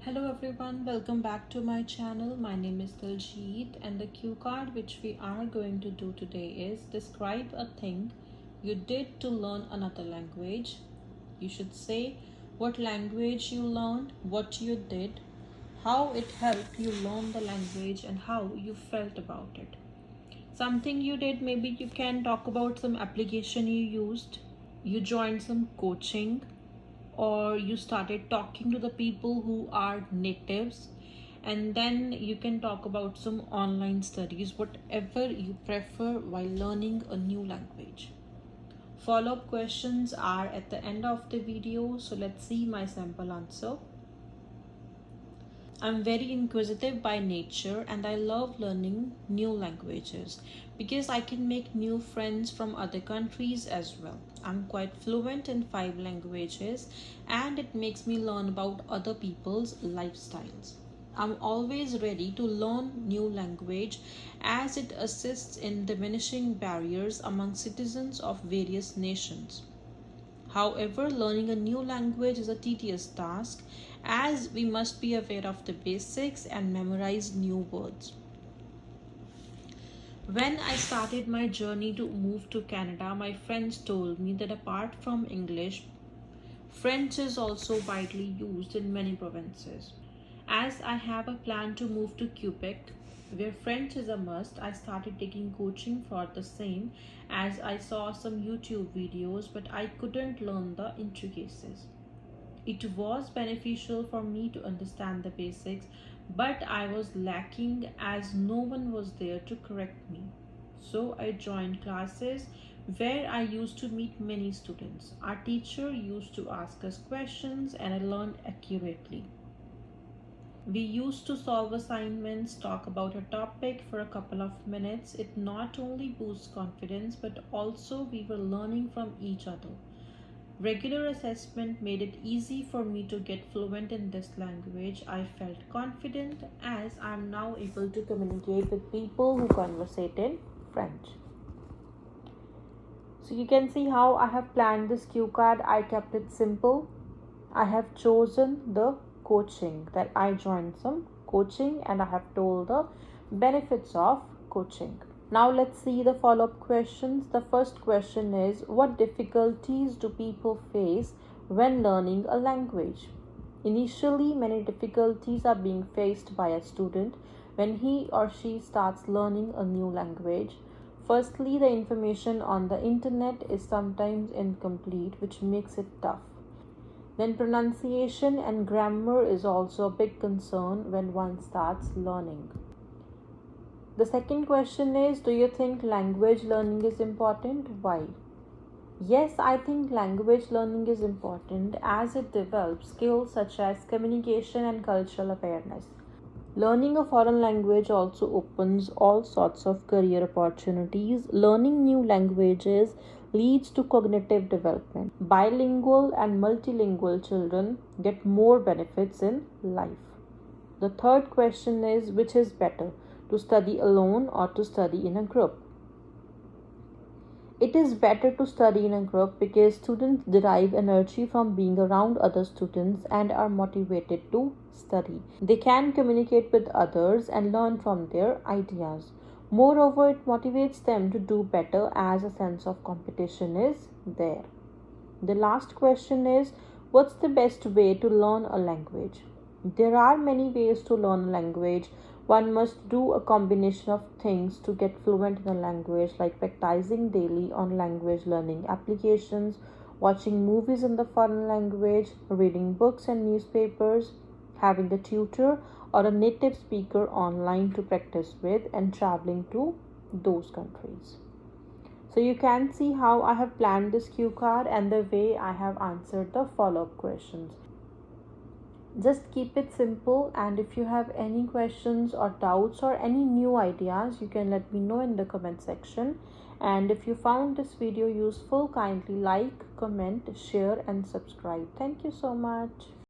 Hello everyone, welcome back to my channel. My name is Diljit and the cue card which we are going to do today is describe a thing you did to learn another language. You should say what language you learned, what you did, how it helped you learn the language and how you felt about it. Something you did, maybe you can talk about some application you used, you joined some coaching, or you started talking to the people who are natives, and then you can talk about some online studies, whatever you prefer while learning a new language. Follow-up questions are at the end of the video, so let's see my sample answer. I'm very inquisitive by nature and I love learning new languages because I can make new friends from other countries as well. I'm quite fluent in 5 languages and it makes me learn about other people's lifestyles. I'm always ready to learn new language as it assists in diminishing barriers among citizens of various nations. However, learning a new language is a tedious task as we must be aware of the basics and memorize new words. When I started my journey to move to Canada, my friends told me that apart from English, French is also widely used in many provinces. As I have a plan to move to Quebec, where French is a must, I started taking coaching for the same as I saw some YouTube videos, but I couldn't learn the intricacies. It was beneficial for me to understand the basics, but I was lacking as no one was there to correct me. So I joined classes where I used to meet many students. Our teacher used to ask us questions and I learned accurately. We used to solve assignments, talk about a topic for a couple of minutes. It not only boosts confidence, but also we were learning from each other. Regular assessment made it easy for me to get fluent in this language. I felt confident as I am now able to communicate with people who conversate in French. So you can see how I have planned this cue card. I kept it simple. I have chosen the coaching, that I joined some coaching and I have told the benefits of coaching. Now let's see the follow-up questions. The first question is, what difficulties do people face when learning a language? Initially, many difficulties are being faced by a student when he or she starts learning a new language. Firstly, the information on the internet is sometimes incomplete, which makes it tough. Then pronunciation and grammar is also a big concern when one starts learning. The second question is, do you think language learning is important? Why? Yes, I think language learning is important as it develops skills such as communication and cultural awareness. Learning a foreign language also opens all sorts of career opportunities. Learning new languages leads to cognitive development. Bilingual and multilingual children get more benefits in life. The third question is, which is better, to study alone or to study in a group? It is better to study in a group because students derive energy from being around other students and are motivated to study. They can communicate with others and learn from their ideas. Moreover, it motivates them to do better as a sense of competition is there. The last question is, what's the best way to learn a language? There are many ways to learn a language. One must do a combination of things to get fluent in a language, like practicing daily on language learning applications, watching movies in the foreign language, reading books and newspapers, having a tutor or a native speaker online to practice with, and traveling to those countries. So you can see how I have planned this cue card and the way I have answered the follow-up questions. Just keep it simple, and if you have any questions or doubts or any new ideas, you can let me know in the comment section. And if you found this video useful, kindly like, comment, share and subscribe. Thank you so much.